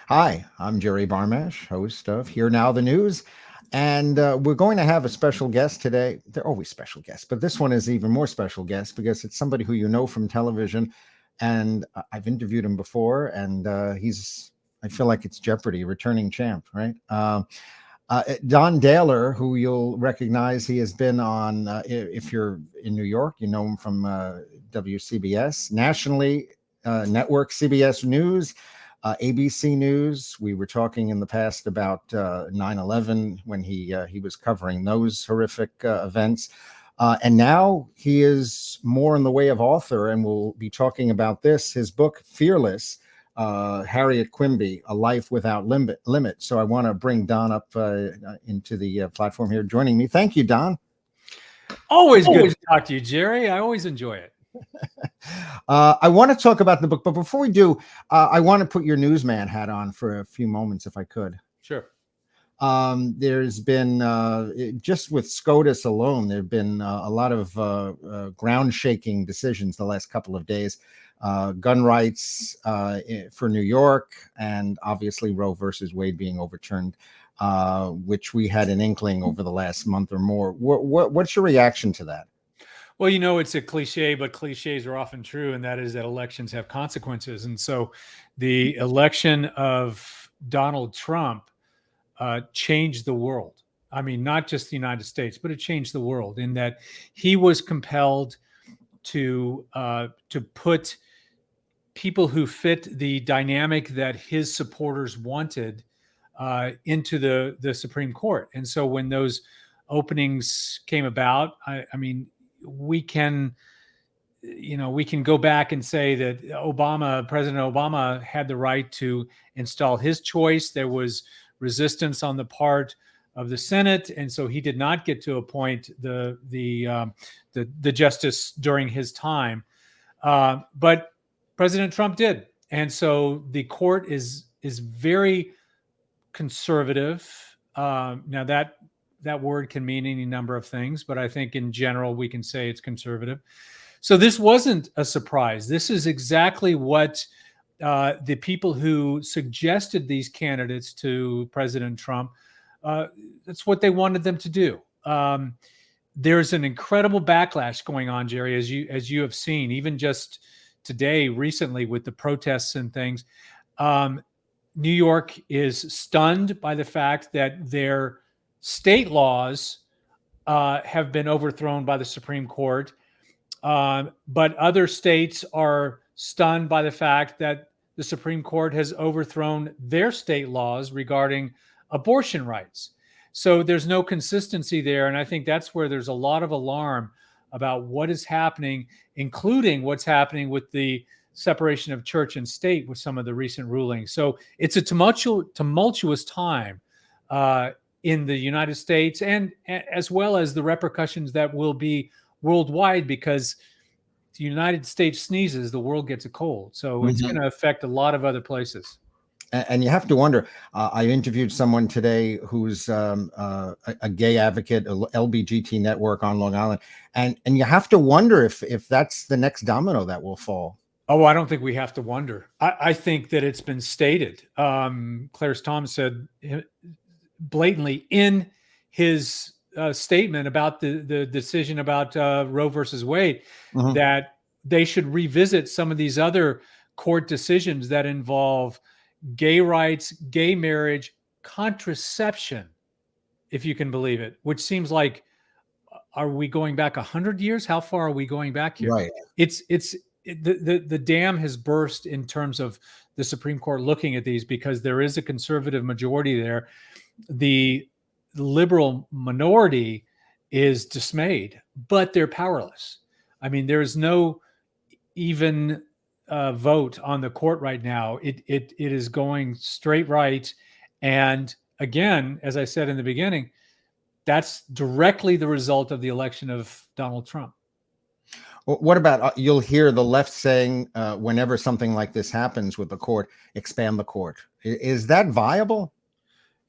Hi, I'm Jerry Barmash, host of Here Now the News. And we're going to have a special guest today. They're always special guests, but this one is even more special guest because it's somebody who you know from television. And I've interviewed him before, and I feel like it's Jeopardy, returning champ, right? Don Dahler, who you'll recognize, he has been on, if you're in New York, you know him from WCBS, nationally, network CBS News, ABC News. We were talking in the past about 9/11 when he was covering those horrific events. And now he is more in the way of author, and we'll be talking about this, his book, Fearless, Harriet Quimby, A Life Without Limit. So I want to bring Don up into the platform here, joining me. Thank you, Don. Always good to talk to you, Jerry. I always enjoy it. I want to talk about the book, but before we do, I want to put your newsman hat on for a few moments, if I could. Sure. There's been, just with SCOTUS alone, there have been a lot of ground shaking decisions the last couple of days. Gun rights for New York, and obviously Roe versus Wade being overturned, which we had an inkling over the last month or more. What's your reaction to that? Well, you know, it's a cliche, but cliches are often true, and that is that elections have consequences. And so the election of Donald Trump changed the world. I mean, not just the United States, but it changed the world in that he was compelled to put people who fit the dynamic that his supporters wanted into the Supreme Court. And so when those openings came about, I mean, we can go back and say that President Obama had the right to install his choice. There was resistance on the part of the Senate, and so he did not get to appoint the justice during his time. But President Trump did, and so the court is very conservative. Now that word can mean any number of things, but I think in general we can say it's conservative. So this wasn't a surprise. This is exactly what the people who suggested these candidates to President Trump, that's what they wanted them to do. There's an incredible backlash going on, Jerry, as you have seen, even just today, recently, with the protests and things. New York is stunned by the fact that their state laws have been overthrown by the Supreme Court. But other states are stunned by the fact that the Supreme Court has overthrown their state laws regarding abortion rights. So there's no consistency there. And I think that's where there's a lot of alarm about what is happening, including what's happening with the separation of church and state with some of the recent rulings. So it's a tumultuous time in the United States, and as well as the repercussions that will be worldwide, because the United States sneezes, the world gets a cold. So it's going to affect a lot of other places. And you have to wonder. I interviewed someone today who's a gay advocate, a LBGT network on Long Island, and you have to wonder if that's the next domino that will fall. Oh, I don't think we have to wonder. I think that it's been stated. Clarence Thomas said blatantly in his statement about the decision about Roe versus Wade, that they should revisit some of these other court decisions that involve gay rights, gay marriage, contraception, if you can believe it, which seems like, are we going back 100 years? How far are we going back here? Right. The dam has burst in terms of the Supreme Court looking at these, because there is a conservative majority there. The liberal minority is dismayed, but they're powerless. I mean, there is no even vote on the court right now. It is going straight right. And again, as I said in the beginning, that's directly the result of the election of Donald Trump. What about, you'll hear the left saying whenever something like this happens with the court, expand the court. Is that viable?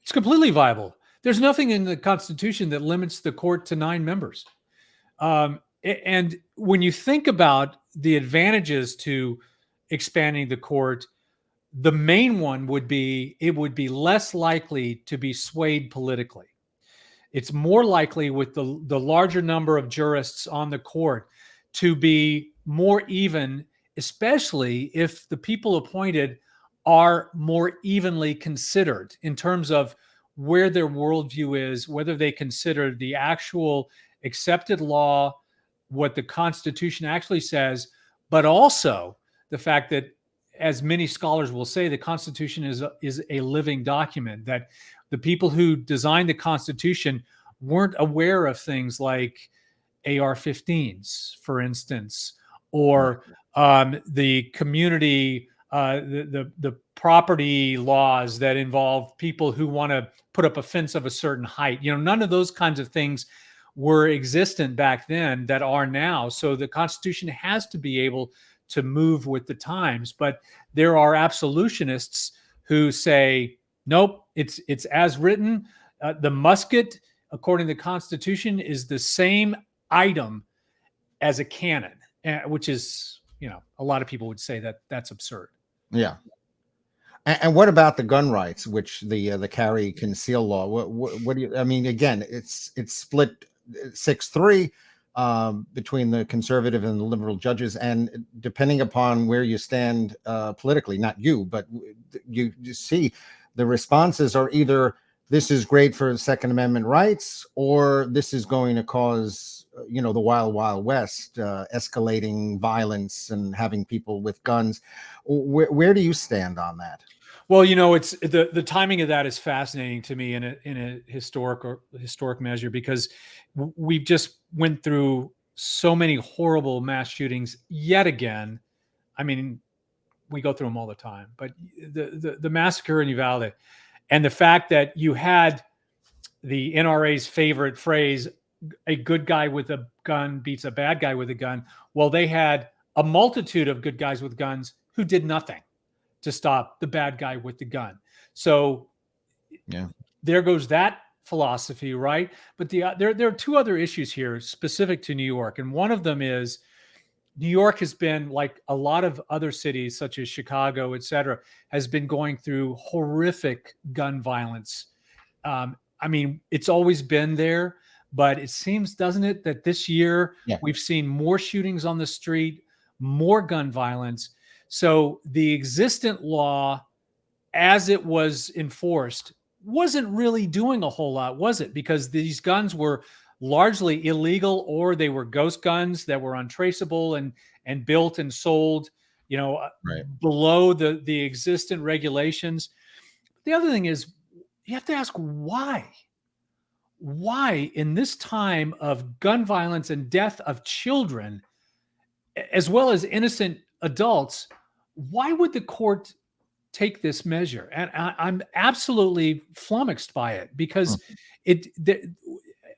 It's completely viable. There's nothing in the Constitution that limits the court to 9 members. And when you think about the advantages to expanding the court, The main one would be it would be less likely to be swayed politically. It's more likely with the larger number of jurists on the court to be more even, especially if the people appointed are more evenly considered in terms of where their worldview is, whether they consider the actual accepted law, what the Constitution actually says, but also the fact that, as many scholars will say, the Constitution is a living document, that the people who designed the Constitution weren't aware of things like AR-15s, for instance, or the community, the property laws that involve people who want to put up a fence of a certain height. None of those kinds of things were existent back then that are now. So the Constitution has to be able to move with the times. But there are absolutionists who say, nope, it's as written. The musket, according to the Constitution, is the same item as a cannon, which is, a lot of people would say that that's absurd. Yeah. And what about the gun rights, which the carry conceal law? What do you? I mean, again, it's split 6-3 between the conservative and the liberal judges, and depending upon where you stand politically, not you, but you see the responses are either this is great for Second Amendment rights, or this is going to cause, the wild, wild west, escalating violence and having people with guns. Where do you stand on that? Well, it's the timing of that is fascinating to me in a historic measure, because we've just went through so many horrible mass shootings yet again. I mean, we go through them all the time, but the massacre in Uvalde, and the fact that you had the NRA's favorite phrase, a good guy with a gun beats a bad guy with a gun. Well, they had a multitude of good guys with guns who did nothing to stop the bad guy with the gun. So there goes that philosophy, right? But there are two other issues here specific to New York. And one of them is New York has been, like a lot of other cities, such as Chicago, et cetera, has been going through horrific gun violence. I mean, it's always been there, but it seems, doesn't it, that this year we've seen more shootings on the street, more gun violence. So the existent law, as it was enforced, wasn't really doing a whole lot, was it? Because these guns were largely illegal, or they were ghost guns that were untraceable and built and sold, below the existent regulations. The other thing is, you have to ask why. Why, in this time of gun violence and death of children, as well as innocent adults, why would the court take this measure? And I'm absolutely flummoxed by it, because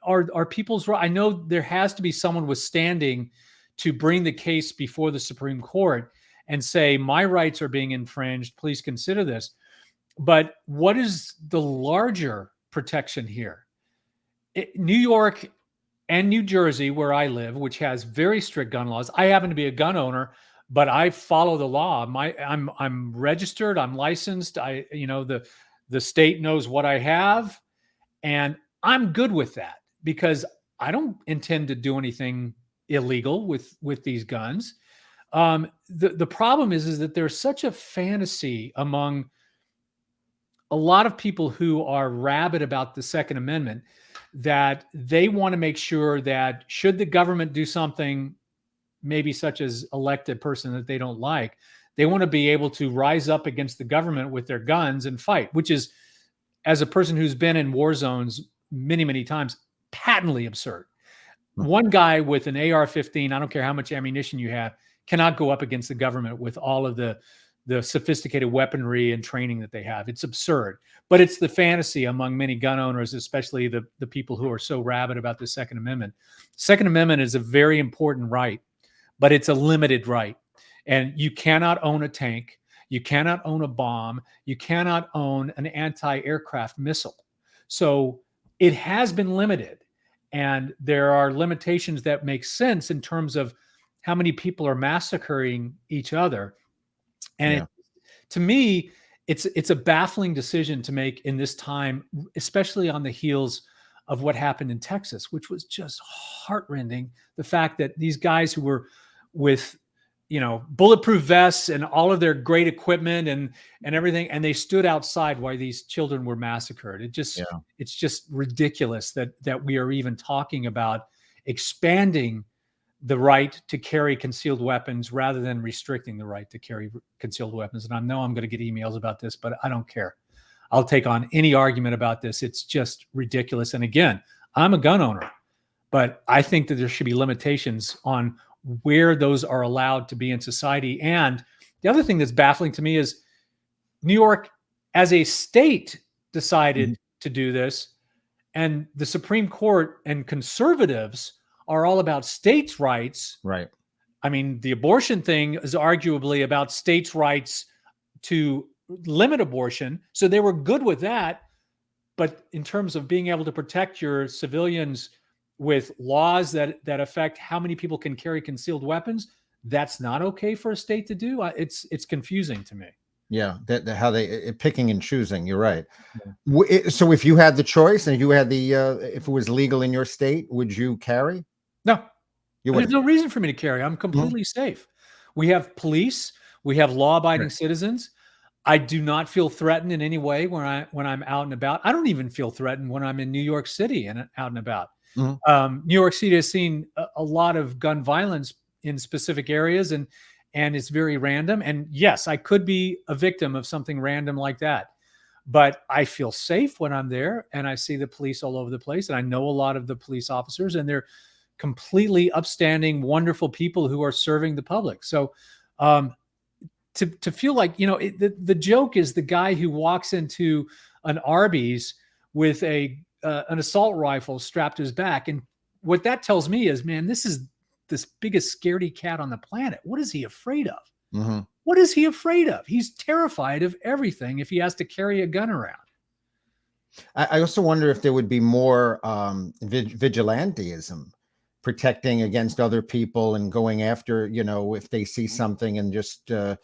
are people's right. I know there has to be someone with standing to bring the case before the Supreme Court and say, my rights are being infringed, please consider this. But what is the larger protection here? New York and New Jersey, where I live, which has very strict gun laws. I happen to be a gun owner, but I follow the law. I'm registered, I'm licensed. The state knows what I have, and I'm good with that, because I don't intend to do anything illegal with these guns. The problem is that there's such a fantasy among a lot of people who are rabid about the Second Amendment, that they want to make sure that, should the government do something, maybe such as elect a person that they don't like, they want to be able to rise up against the government with their guns and fight, which is, as a person who's been in war zones many, many times, patently absurd. One guy with an AR-15, I don't care how much ammunition you have, cannot go up against the government with all of the sophisticated weaponry and training that they have. It's absurd. But it's the fantasy among many gun owners, especially the people who are so rabid about the Second Amendment. Second Amendment is a very important right, but it's a limited right. And you cannot own a tank. You cannot own a bomb. You cannot own an anti-aircraft missile. So it has been limited. And there are limitations that make sense in terms of how many people are massacring each other. And to me, it's a baffling decision to make in this time, especially on the heels of what happened in Texas, which was just heartrending. The fact that these guys who were with, bulletproof vests and all of their great equipment and everything, and they stood outside while these children were massacred. Yeah. It's just ridiculous that we are even talking about expanding the right to carry concealed weapons rather than restricting the right to carry concealed weapons. And I know I'm going to get emails about this, but I don't care. I'll take on any argument about this. It's just ridiculous. And again, I'm a gun owner, but I think that there should be limitations on where those are allowed to be in society. And the other thing that's baffling to me is New York as a state decided to do this, and the Supreme Court and conservatives are all about states' rights. Right. I mean, the abortion thing is arguably about states' rights to limit abortion. So they were good with that. But in terms of being able to protect your civilians with laws that affect how many people can carry concealed weapons, that's not okay for a state to do. It's confusing to me. Yeah, that how they picking and choosing. You're right. Yeah. So if you had the choice and you had the if it was legal in your state, would you carry? No, you there's no reason for me to carry. I'm completely safe. We have police. We have law-abiding citizens. I do not feel threatened in any way when I'm out and about. I don't even feel threatened when I'm in New York City and out and about. New York City has seen a lot of gun violence in specific areas, and it's very random. And yes, I could be a victim of something random like that, but I feel safe when I'm there, and I see the police all over the place, and I know a lot of the police officers, and they're completely upstanding, wonderful people who are serving the public. So to feel like, the joke is the guy who walks into an Arby's with an assault rifle strapped to his back. And what that tells me is, man, this is this biggest scaredy cat on the planet. What is he afraid of? What is he afraid of? He's terrified of everything if he has to carry a gun around. I also wonder if there would be more vigilantism, protecting against other people and going after, if they see something and just, having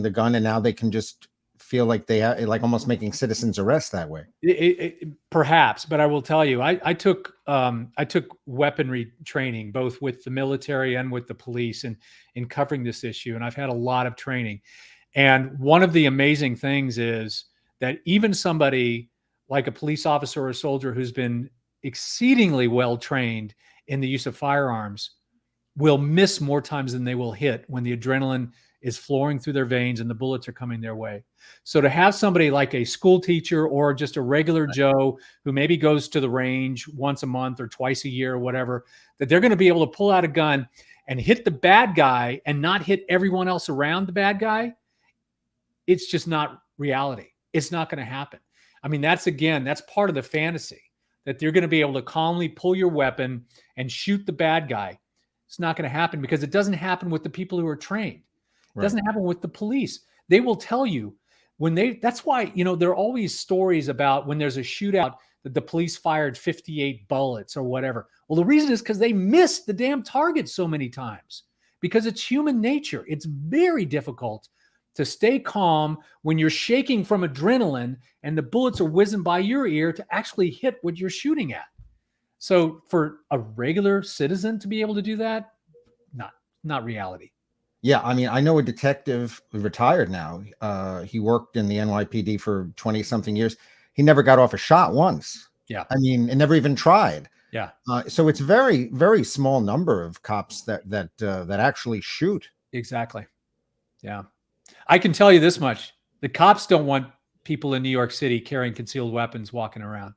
the gun, and now they can just feel like they have, like almost making citizens arrest that way. Perhaps, but I will tell you, I took weaponry training both with the military and with the police in covering this issue, and I've had a lot of training. And one of the amazing things is that even somebody like a police officer or a soldier who's been exceedingly well trained in the use of firearms will miss more times than they will hit when the adrenaline is flowing through their veins and the bullets are coming their way. So to have somebody like a school teacher or just a regular Joe who maybe goes to the range once a month or twice a year or whatever, that they're going to be able to pull out a gun and hit the bad guy and not hit everyone else around the bad guy, it's just not reality. It's not going to happen. I mean, that's part of the fantasy, that you're going to be able to calmly pull your weapon and shoot the bad guy. It's not going to happen because it doesn't happen with the people who are trained. It doesn't happen with the police. They will tell you that's why, there are always stories about when there's a shootout that the police fired 58 bullets or whatever. Well, the reason is because they missed the damn target so many times, because it's human nature. It's very difficult to stay calm when you're shaking from adrenaline and the bullets are whizzing by your ear to actually hit what you're shooting at. So for a regular citizen to be able to do that, not reality. Yeah, I mean, I know a detective who's retired now. He worked in the NYPD for 20-something years. He never got off a shot once. Yeah. I mean, and never even tried. Yeah. So it's very, very small number of cops that actually shoot. Exactly. Yeah. I can tell you this much. The cops don't want people in New York City carrying concealed weapons walking around.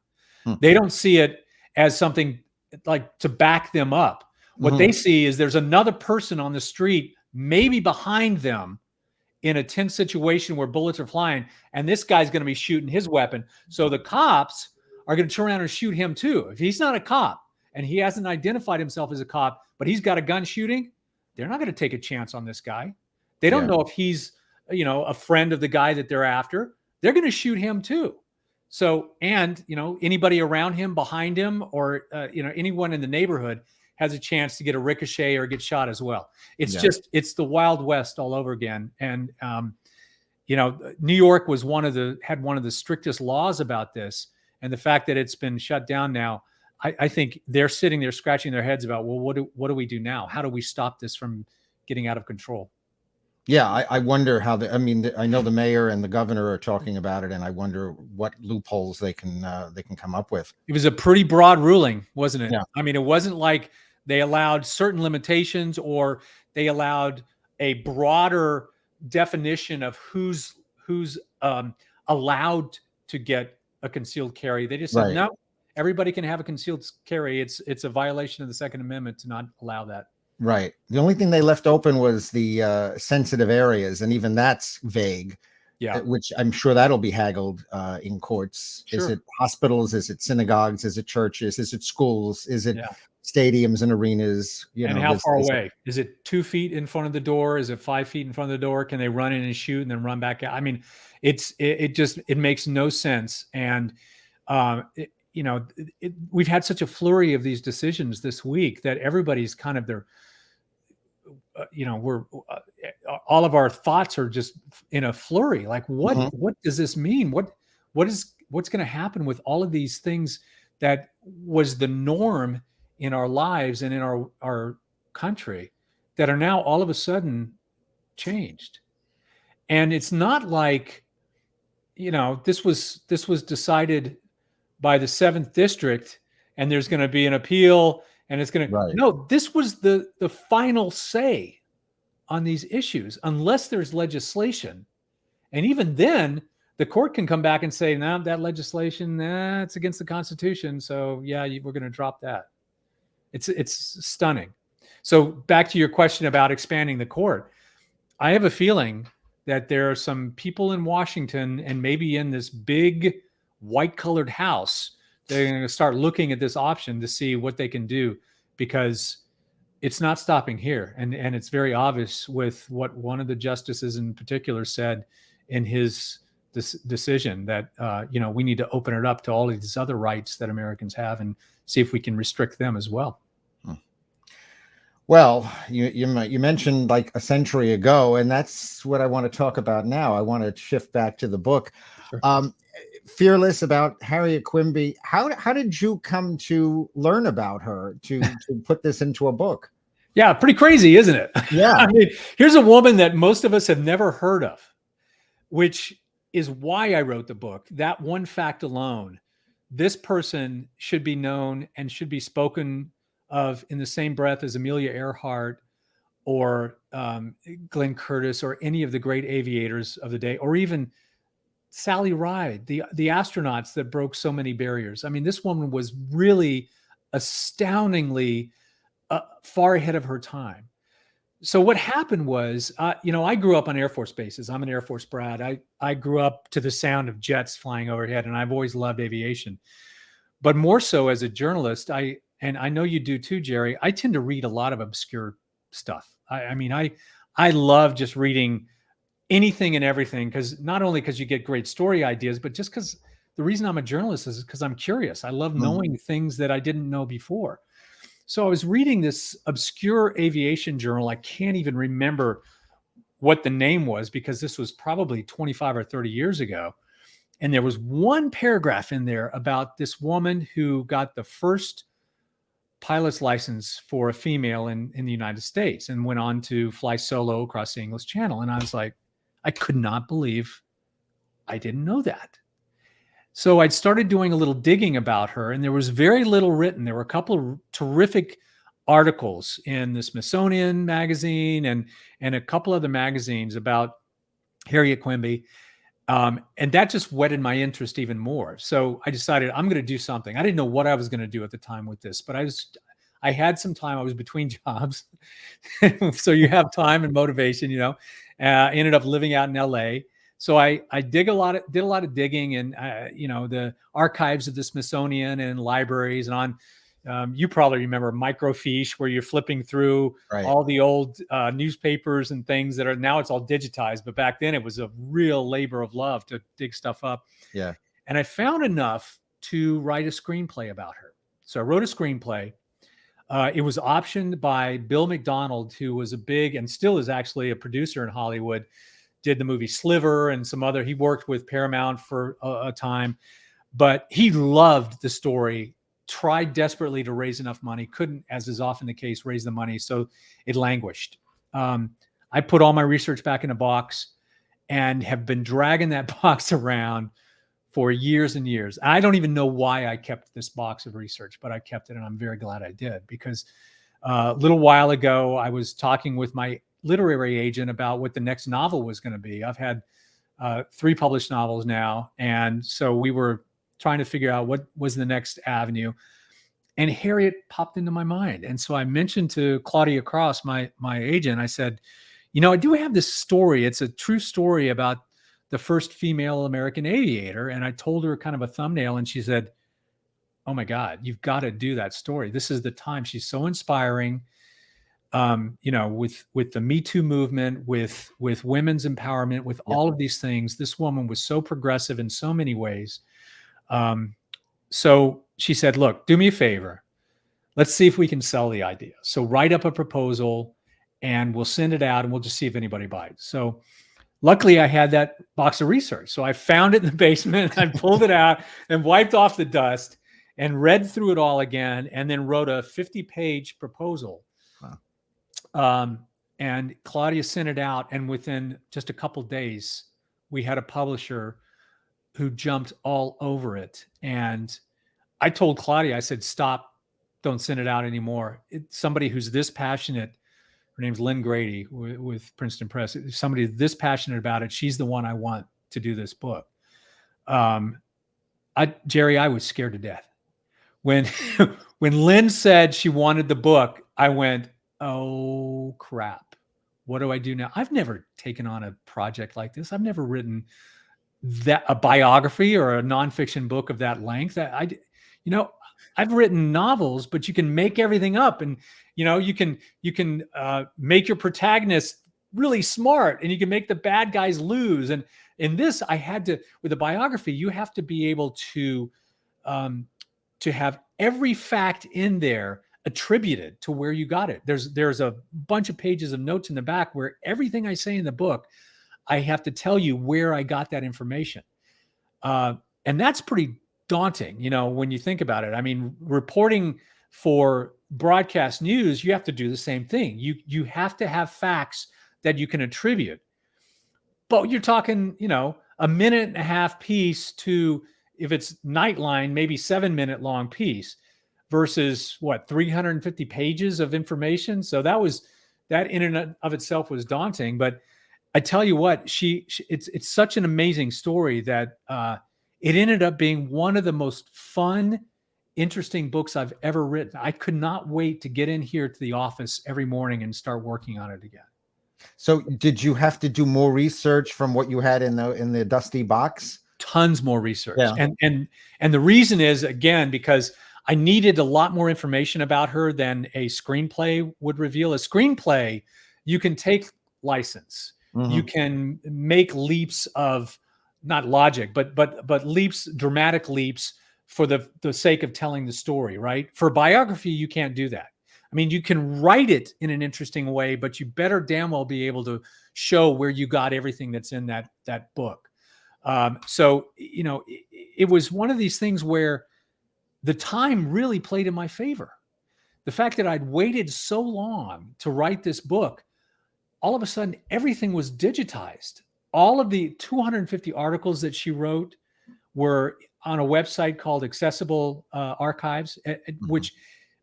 They don't see it as something like to back them up. What they see is there's another person on the street, maybe behind them, in a tense situation where bullets are flying, and this guy's going to be shooting his weapon. So the cops are going to turn around and shoot him too. If he's not a cop and he hasn't identified himself as a cop, but he's got a gun shooting, they're not going to take a chance on this guy. They don't know if he's, a friend of the guy that they're after. They're going to shoot him too. So, and, anybody around him, behind him, or, anyone in the neighborhood has a chance to get a ricochet or get shot as well. It's Yeah. just, it's the Wild West all over again. And, New York had one of the strictest laws about this. And the fact that it's been shut down now, I think they're sitting there scratching their heads about, well, what do we do now? How do we stop this from getting out of control? Yeah, I wonder how I mean, I know the mayor and the governor are talking about it, and I wonder what loopholes they can come up with. It was a pretty broad ruling, wasn't it? Yeah. I mean, it wasn't like they allowed certain limitations or they allowed a broader definition of who's allowed to get a concealed carry. They just said, Right. no, everybody can have a concealed carry. It's a violation of the Second Amendment to not allow that. Right. The only thing they left open was the sensitive areas, and even that's vague. Yeah. Which I'm sure that'll be haggled in courts. Sure. Is it hospitals? Is it synagogues? Is it churches? Is it schools? Is it Yeah. stadiums and arenas? And how far away? Is it 2 feet in front of the door? Is it 5 feet in front of the door? Can they run in and shoot and then run back out? I mean, it makes no sense. And we've had such a flurry of these decisions this week that everybody's kind of all of our thoughts are just in a flurry. Like, what does this mean? What's going to happen with all of these things that was the norm in our lives and in our country that are now all of a sudden changed? And it's not like, this was decided by the 7th district and there's going to be an appeal and it's going to, no, this was the final say on these issues, unless there's legislation. And even then the court can come back and say, no, that legislation, it's against the Constitution. So yeah, we're going to drop that. It's stunning. So back to your question about expanding the court. I have a feeling that there are some people in Washington and maybe in this big white colored house, they're going to start looking at this option to see what they can do, because it's not stopping here. And it's very obvious with what one of the justices in particular said in his decision that, we need to open it up to all of these other rights that Americans have and see if we can restrict them as well. Well, you mentioned like a century ago, and that's what I want to talk about now. I want to shift back to the book. Sure. Fearless, about Harriet Quimby. How did you come to learn about her to put this into a book? Yeah, pretty crazy, isn't it? Yeah. I mean, here's a woman that most of us have never heard of, which is why I wrote the book. That one fact alone, this person should be known and should be spoken of in the same breath as Amelia Earhart or Glenn Curtis or any of the great aviators of the day, or even Sally Ride, the astronauts that broke so many barriers. I mean, this woman was really astoundingly far ahead of her time. So what happened was, I grew up on Air Force bases. I'm an Air Force brat. I grew up to the sound of jets flying overhead, and I've always loved aviation. But more so as a journalist, and I know you do too, Jerry, I tend to read a lot of obscure stuff. I love just reading anything and everything, because not only because you get great story ideas, but just because the reason I'm a journalist is because I'm curious. I love knowing things that I didn't know before. So I was reading this obscure aviation journal. I can't even remember what the name was, because this was probably 25 or 30 years ago. And there was one paragraph in there about this woman who got the first pilot's license for a female in the United States and went on to fly solo across the English Channel. And I was like, I could not believe I didn't know that. So I'd started doing a little digging about her, and there was very little written. There were a couple of terrific articles in the Smithsonian magazine and a couple other magazines about Harriet Quimby. And that just whetted my interest even more. So I decided I'm going to do something. I didn't know what I was going to do at the time with this, but I had some time. I was between jobs. So you have time and motivation, ended up living out in LA. So I did a lot of digging and, the archives of the Smithsonian and libraries, and on, you probably remember microfiche, where you're flipping through all the old newspapers and things that are now, it's all digitized. But back then it was a real labor of love to dig stuff up. Yeah. And I found enough to write a screenplay about her. So I wrote a screenplay. It was optioned by Bill McDonald, who was a big and still is actually a producer in Hollywood. Did the movie Sliver and some other. He worked with Paramount for a time, but he loved the story. Tried desperately to raise enough money, couldn't, as is often the case, raise the money, so it languished. I put all my research back in a box and have been dragging that box around for years and years. I don't even know why I kept this box of research, but I kept it, and I'm very glad I did, because a little while ago, I was talking with my literary agent about what the next novel was going to be. I've had 3 published novels now, and so we were trying to figure out what was the next avenue. And Harriet popped into my mind. And so I mentioned to Claudia Cross, my agent, I said, I do have this story. It's a true story about the first female American aviator. And I told her kind of a thumbnail, and she said, oh my God, you've got to do that story. This is the time. She's so inspiring. With the Me Too movement, with women's empowerment, with all of these things, this woman was so progressive in so many ways. So she said, look, do me a favor. Let's see if we can sell the idea. So write up a proposal and we'll send it out and we'll just see if anybody bites. So luckily I had that box of research. So I found it in the basement. I pulled it out and wiped off the dust and read through it all again, and then wrote a 50-page proposal. Wow. And Claudia sent it out. And within just a couple of days, we had a publisher who jumped all over it. And I told Claudia, I said, stop, don't send it out anymore. It's somebody who's this passionate. Her name's Lynn Grady with Princeton Press. Somebody this passionate about it. She's the one I want to do this book. Jerry, I was scared to death. When Lynn said she wanted the book, I went, oh crap, what do I do now? I've never taken on a project like this. I've never written a biography or a nonfiction book of that length. I've written novels, but you can make everything up, and you can make your protagonist really smart, and you can make the bad guys lose. And in this, I had to, with a biography, you have to be able to have every fact in there attributed to where you got it. There's a bunch of pages of notes in the back where everything I say in the book, I have to tell you where I got that information. And that's pretty daunting, when you think about it. I mean, reporting for broadcast news, you have to do the same thing. You have to have facts that you can attribute. But you're talking, a minute and a half piece to, if it's Nightline, maybe 7-minute long piece versus 350 pages of information. So that in and of itself was daunting. But I tell you what, it's such an amazing story that it ended up being one of the most fun, interesting books I've ever written. I could not wait to get in here to the office every morning and start working on it again. So did you have to do more research from what you had in the dusty box? Tons more research. Yeah. And the reason is, again, because I needed a lot more information about her than a screenplay would reveal. A screenplay, you can take license. Mm-hmm. You can make leaps of, not logic, but leaps, dramatic leaps for the sake of telling the story, right? For biography, you can't do that. I mean, you can write it in an interesting way, but you better damn well be able to show where you got everything that's in that book. So, it was one of these things where the time really played in my favor. The fact that I'd waited so long to write this book, all of a sudden, everything was digitized. All of the 250 articles that she wrote were on a website called Accessible Archives, which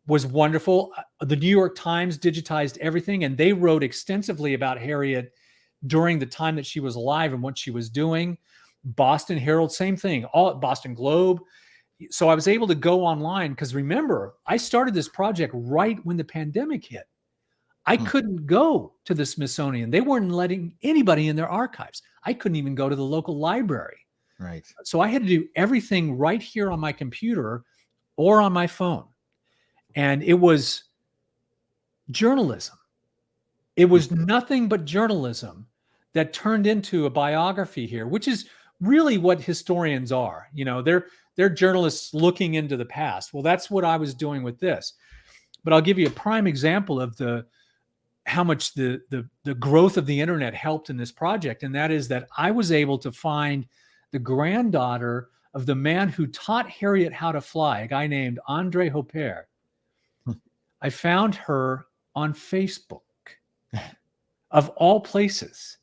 was wonderful. The New York Times digitized everything, and they wrote extensively about Harriet during the time that she was alive and what she was doing. Boston Herald, same thing. All Boston Globe. So I was able to go online because, remember, I started this project right when the pandemic hit. I couldn't go to the Smithsonian. They weren't letting anybody in their archives. I couldn't even go to the local library. Right. So I had to do everything right here on my computer or on my phone. And it was journalism. It was nothing but journalism that turned into a biography here, which is really what historians are. They're journalists looking into the past. Well, that's what I was doing with this. But I'll give you a prime example of how much the growth of the internet helped in this project. And that is that I was able to find the granddaughter of the man who taught Harriet how to fly, a guy named Andre Hopper. I found her on Facebook, of all places.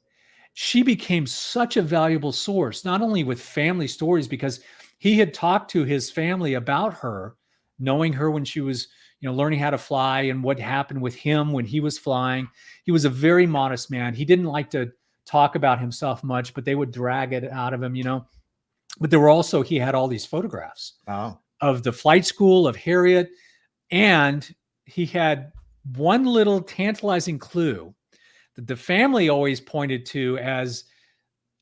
She became such a valuable source, not only with family stories, because he had talked to his family about her, knowing her when she was, learning how to fly and what happened with him when he was flying. He was a very modest man. He didn't like to talk about himself much, but they would drag it out of him, But there were also, he had all these photographs of the flight school, of Harriet, and he had one little tantalizing clue that the family always pointed to as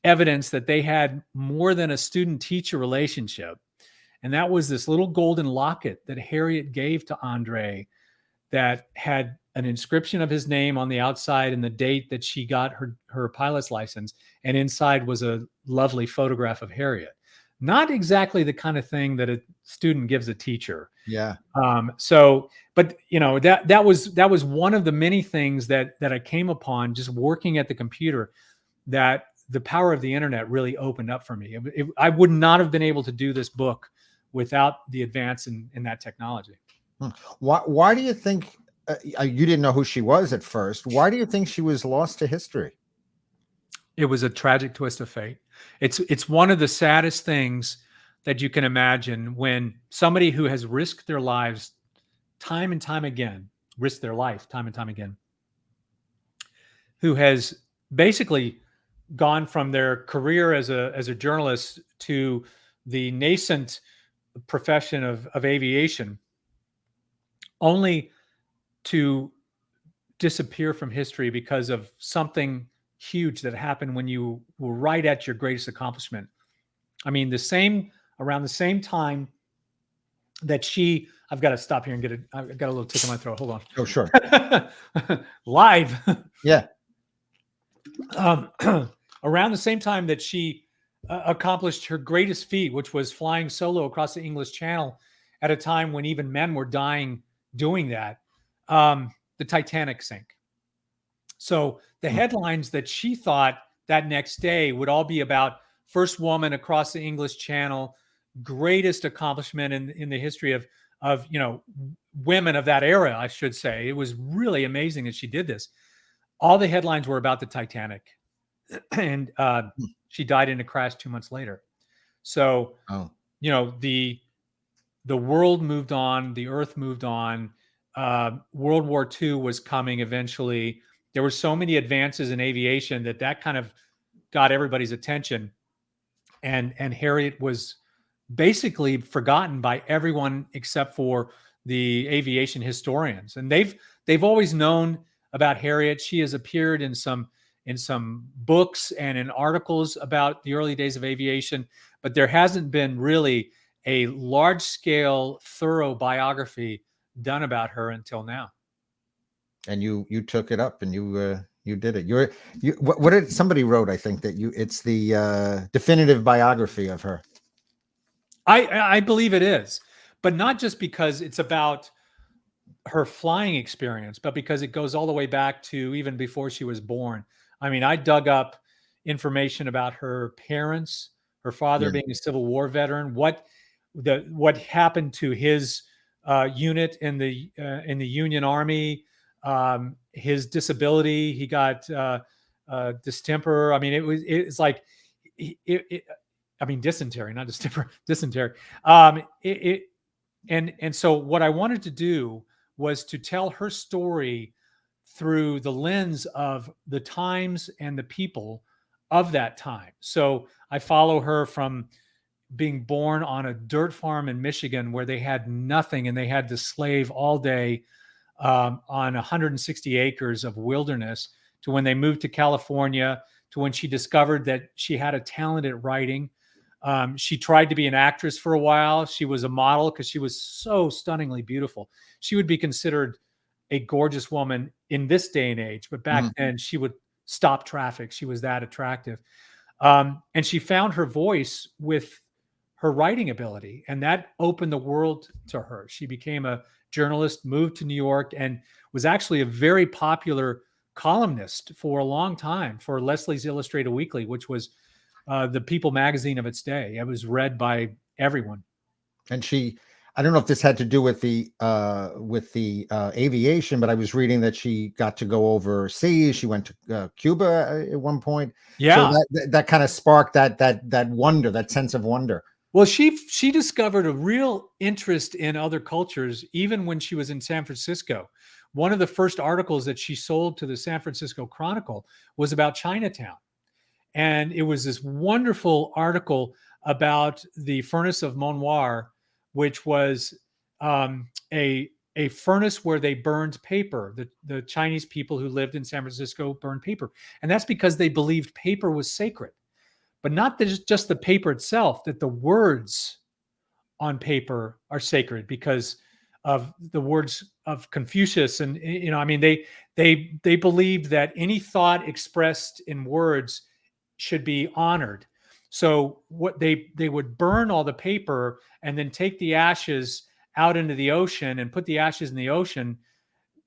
evidence that they had more than a student-teacher relationship. And that was this little golden locket that Harriet gave to Andre that had an inscription of his name on the outside and the date that she got her pilot's license. And inside was a lovely photograph of Harriet. Not exactly the kind of thing that a student gives a teacher. Yeah. But that was one of the many things that I came upon just working at the computer, that the power of the internet really opened up for me. I would not have been able to do this book without the advance in that technology. Why do you think you didn't know who she was at first? Why do you think she was lost to history? It was a tragic twist of fate. It's one of the saddest things that you can imagine, when somebody who has risked their lives time and time again, who has basically gone from their career as a journalist to the nascent profession of aviation, only to disappear from history because of something huge that happened when you were right at your greatest accomplishment. I mean, around the same time that I've got to stop here and I've got a little tick in my throat. Hold on. Oh, sure. Live. Yeah. Around the same time that she accomplished her greatest feat, which was flying solo across the English Channel at a time when even men were dying doing that, the Titanic sank. So the headlines that she thought that next day would all be about first woman across the English Channel, greatest accomplishment in the history of women of that era, I should say. It was really amazing that she did this. All the headlines were about the Titanic, and she died in a crash 2 months later. So, the world moved on, the earth moved on. World War II was coming eventually. There were so many advances in aviation that kind of got everybody's attention. And Harriet was basically forgotten by everyone except for the aviation historians. And they've always known about Harriet. She has appeared in some books and in articles about the early days of aviation, but there hasn't been really a large-scale, thorough biography done about her until now. And you took it up and you did it. What did somebody wrote? I think that it's the definitive biography of her. I believe it is, but not just because it's about her flying experience, but because it goes all the way back to even before she was born. I mean, I dug up information about her parents, her father being a Civil War veteran, what happened to his unit in the Union Army, his disability. He got distemper. I mean, it's like dysentery, not distemper, dysentery. And so what I wanted to do was to tell her story through the lens of the times and the people of that time. So I follow her from being born on a dirt farm in Michigan where they had nothing and they had to slave all day on 160 acres of wilderness, to when they moved to California, to when she discovered that she had a talent at writing. She tried to be an actress for a while. She was a model because she was so stunningly beautiful. She would be considered a gorgeous woman in this day and age, but back then she would stop traffic. She was that attractive. And she found her voice with her writing ability, and that opened the world to her. She became a journalist, moved to New York, and was actually a very popular columnist for a long time for Leslie's Illustrated Weekly, which was the People magazine of its day. It was read by everyone. And I don't know if this had to do with the aviation, but I was reading that she got to go overseas. She went to Cuba at one point. So Yeah. that kind of sparked that wonder, that sense of wonder. Well, she discovered a real interest in other cultures even when she was in San Francisco. One of the first articles that she sold to the San Francisco Chronicle was about Chinatown. And it was this wonderful article about the furnace of Montnoir, which was a furnace where they burned paper. The Chinese people who lived in San Francisco burned paper. And that's because they believed paper was sacred. But not just the paper itself, that the words on paper are sacred because of the words of Confucius. And, I mean, they believed that any thought expressed in words should be honored. So what they would burn all the paper and then take the ashes out into the ocean and put the ashes in the ocean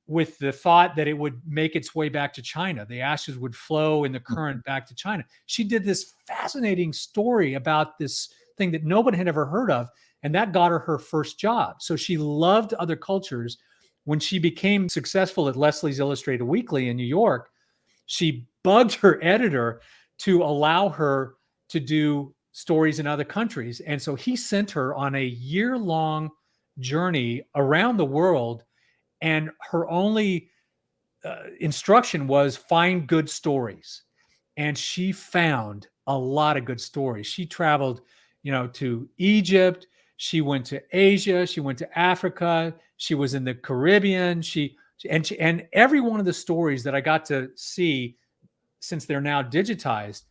with the thought that it would make its way back to China. The ashes would flow in the current back to China. She did this fascinating story about this thing that nobody had ever heard of, and that got her first job. So she loved other cultures. When she became successful at Leslie's Illustrated Weekly in New York, she bugged her editor to allow her to do stories in other countries. And so he sent her on a year-long journey around the world, and her only instruction was find good stories. And she found a lot of good stories. She traveled, to Egypt. She went to Asia. She went to Africa. She was in the Caribbean. And every one of the stories that I got to see, since they're now digitized,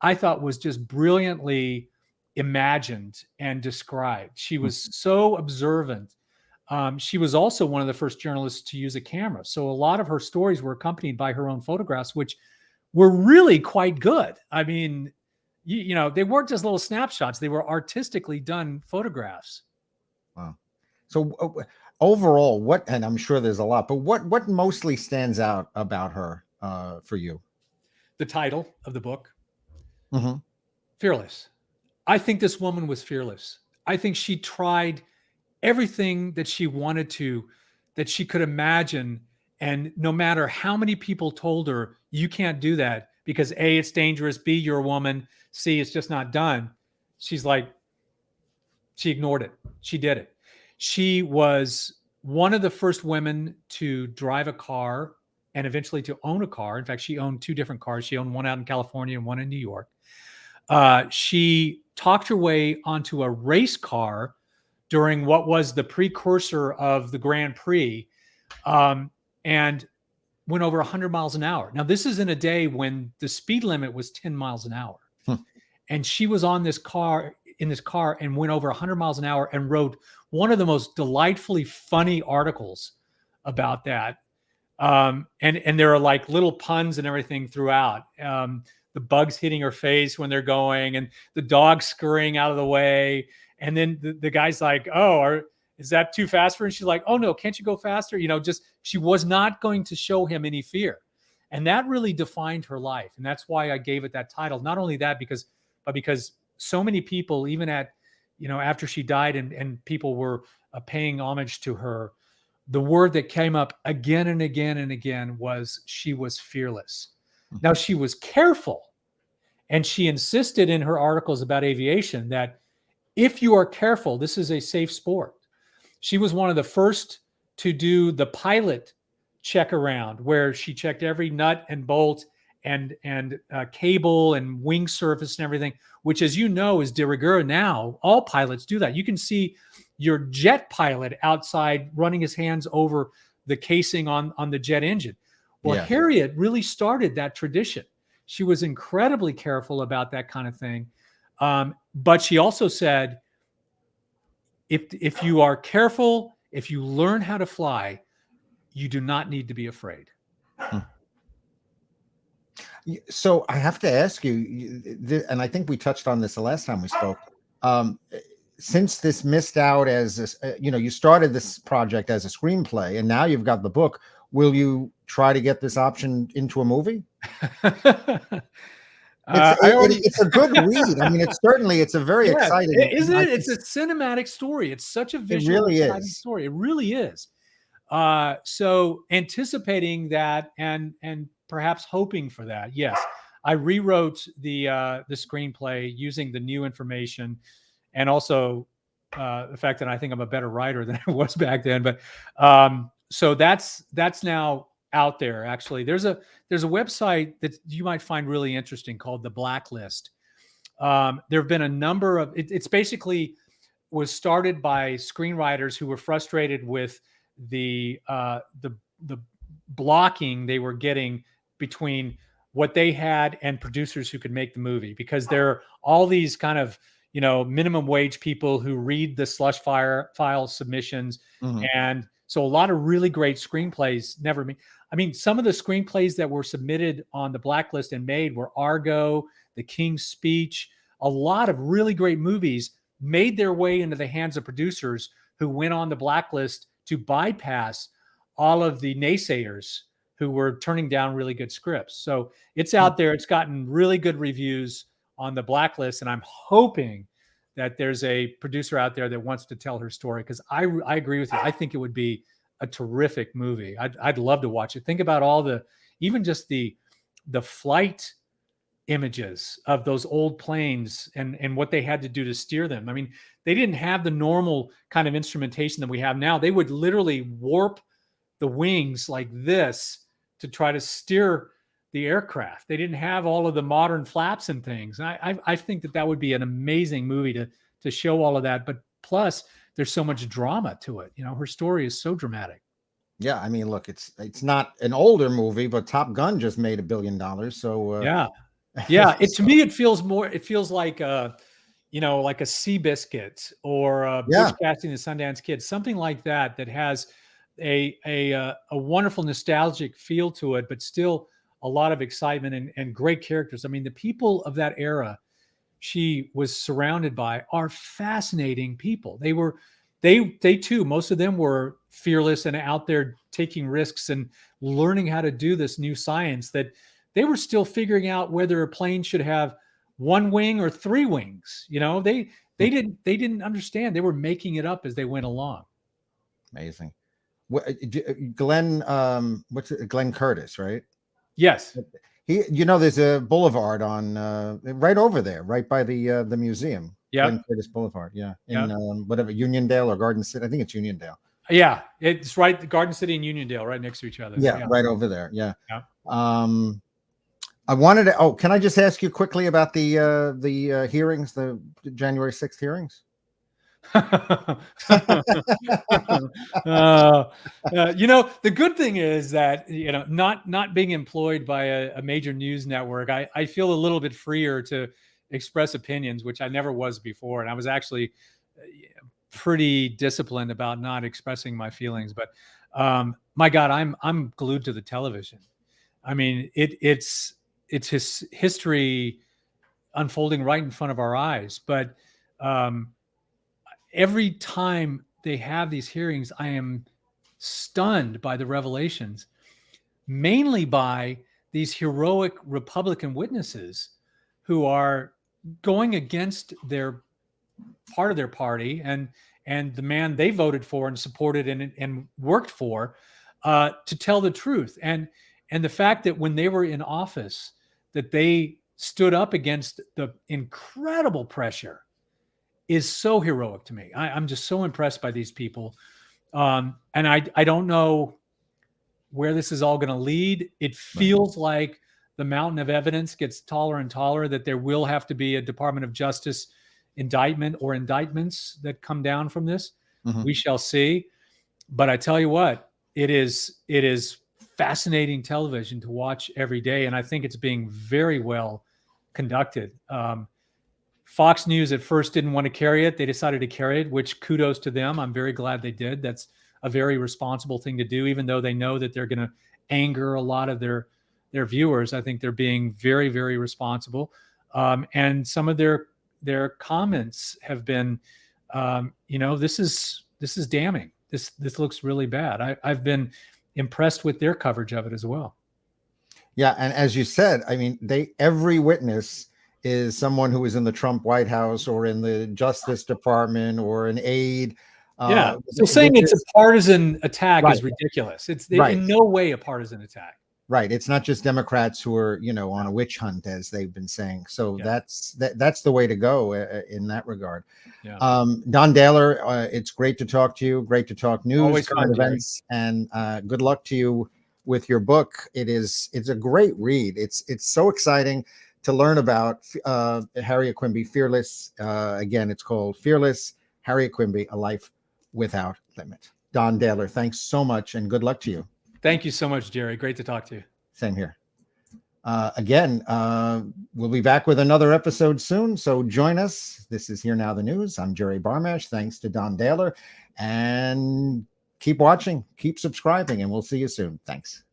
I thought was just brilliantly imagined and described. She was so observant. She was also one of the first journalists to use a camera. So a lot of her stories were accompanied by her own photographs, which were really quite good. I mean, they weren't just little snapshots. They were artistically done photographs. Wow. So overall, and I'm sure there's a lot, but what mostly stands out about her for you? The title of the book, Mm-hmm. Fearless. I think this woman was fearless. I think she tried everything that she wanted to, that she could imagine. And no matter how many people told her, you can't do that because A, it's dangerous, B, you're a woman, C, it's just not done. She's like, she ignored it. She did it. She was one of the first women to drive a car and eventually to own a car. In fact, she owned two different cars. She owned one out in California and one in New York. She talked her way onto a race car during what was the precursor of the Grand Prix, and went over 100 miles an hour. Now, this is in a day when the speed limit was 10 miles an hour. And she was in this car and went over 100 miles an hour and wrote one of the most delightfully funny articles about that. And there are like little puns and everything throughout. The bugs hitting her face when they're going, and the dog scurrying out of the way. And then the guy's like, "Oh, is that too fast for her?" And she's like, "Oh no, can't you go faster?" Just she was not going to show him any fear, and that really defined her life. And that's why I gave it that title. Not only that, but because so many people, even after she died, and people were paying homage to her, the word that came up again and again and again was she was fearless. Now, she was careful, and she insisted in her articles about aviation that if you are careful, this is a safe sport. She was one of the first to do the pilot check around, where she checked every nut and bolt and cable and wing surface and everything, which, as you know, is de rigueur now. All pilots do that. You can see your jet pilot outside running his hands over the casing on the jet engine. Well, Yeah. Harriet really started that tradition. She was incredibly careful about that kind of thing. But she also said, if you are careful, if you learn how to fly, you do not need to be afraid. So I have to ask you, and I think we touched on this the last time we spoke. since this missed out as this, you started this project as a screenplay, and now you've got the book. Will you try to get this option into a movie? I already It's a good read. I mean, it's a very Yes, exciting. isn't I it? can It's a cinematic story. It's such a It visual, really exciting is. story. It really is. So anticipating that and perhaps hoping for that. Yes, I rewrote the screenplay using the new information, and also the fact that I think I'm a better writer than I was back then. But so that's now out there. Actually, there's a website that you might find really interesting called The Blacklist. There have been a number of it's basically was started by screenwriters who were frustrated with the blocking they were getting between what they had and producers who could make the movie, because there are all these kind of minimum wage people who read the slush file submissions, Mhm. and so a lot of really great screenplays never made. I mean, some of the screenplays that were submitted on the Blacklist and made were Argo, The King's Speech. A lot of really great movies made their way into the hands of producers who went on the Blacklist to bypass all of the naysayers who were turning down really good scripts. So it's out there. It's gotten really good reviews on the Blacklist, and I'm hoping that there's a producer out there that wants to tell her story, because I agree with you. I think it would be a terrific movie. I'd love to watch it. Think about all the, even just the flight images of those old planes and what they had to do to steer them. I mean, they didn't have the normal kind of instrumentation that we have now. They would literally warp the wings like this to try to steer the aircraft. They didn't have all of the modern flaps and things. And I think that would be an amazing movie to show all of that. But plus, there's so much drama to it. Her story is so dramatic. Yeah, I mean, look, it's not an older movie, but Top Gun just made $1 billion. So Yeah. Yeah. To so, me, it feels like like a Seabiscuit or Butch yeah, Cassidy and the Sundance Kid, something like that, that has a wonderful nostalgic feel to it, but still a lot of excitement and great characters. I mean, the people of that era she was surrounded by are fascinating people. They too, most of them were fearless and out there taking risks and learning how to do this new science, that they were still figuring out whether a plane should have one wing or three wings. They didn't understand. They were making it up as they went along. amazing. Glenn, what's it? Glenn Curtis, right? Yes. There's a boulevard on right over there, right by the museum, Glenn Yep. Curtis Boulevard. Yeah, in Yep. whatever, Uniondale or Garden City. I think it's Uniondale. Yeah. It's right. The Garden City and Uniondale, right next to each other. Yeah, Yeah. right over there. Yeah. Yeah. Um, I wanted to. Oh, can I just ask you quickly about the hearings, the January 6th hearings? The good thing is that not being employed by a major news network, I feel a little bit freer to express opinions, which I never was before, and I was actually pretty disciplined about not expressing my feelings. But my God, I'm glued to the television. I mean, it's his history unfolding right in front of our eyes, but every time they have these hearings, I am stunned by the revelations, mainly by these heroic Republican witnesses who are going against their part of their party and the man they voted for and supported and worked for, to tell the truth. And the fact that when they were in office, that they stood up against the incredible pressure is so heroic to me. I'm just so impressed by these people. And I don't know where this is all going to lead. It Right. feels like the mountain of evidence gets taller and taller, that there will have to be a Department of Justice indictment or indictments that come down from this. Mhm. We shall see. But I tell you what, it is fascinating television to watch every day. And I think it's being very well conducted. Fox News at first didn't want to carry it. They decided to carry it, which kudos to them. I'm very glad they did. That's a very responsible thing to do, even though they know that they're going to anger a lot of their viewers. I think they're being very, very responsible. And some of their comments have been This is damning. This looks really bad. I've been impressed with their coverage of it as well. Yeah, and as you said, I mean, every witness is someone who was in the Trump White House or in the Justice Department or an aide. Yeah. So saying it's a partisan attack is ridiculous. It's in no way a partisan attack. Right. It's not just Democrats who are, on a witch hunt, as they've been saying. So that's the way to go in that regard. Yeah. Don Dahler, it's great to talk to you. Great to talk news, always current fun, events, and good luck to you with your book. It's a great read. It's so exciting to learn about Harriet Quimby, Fearless. Again, it's called Fearless, Harriet Quimby, A Life Without Limit. Don Dahler, thanks so much, and good luck to you. Thank you so much, Jerry. Great to talk to you. Same here. Again, we'll be back with another episode soon, so join us. This is Here Now the News. I'm Jerry Barmash. Thanks to Don Dahler, and keep watching, keep subscribing, and we'll see you soon. Thanks.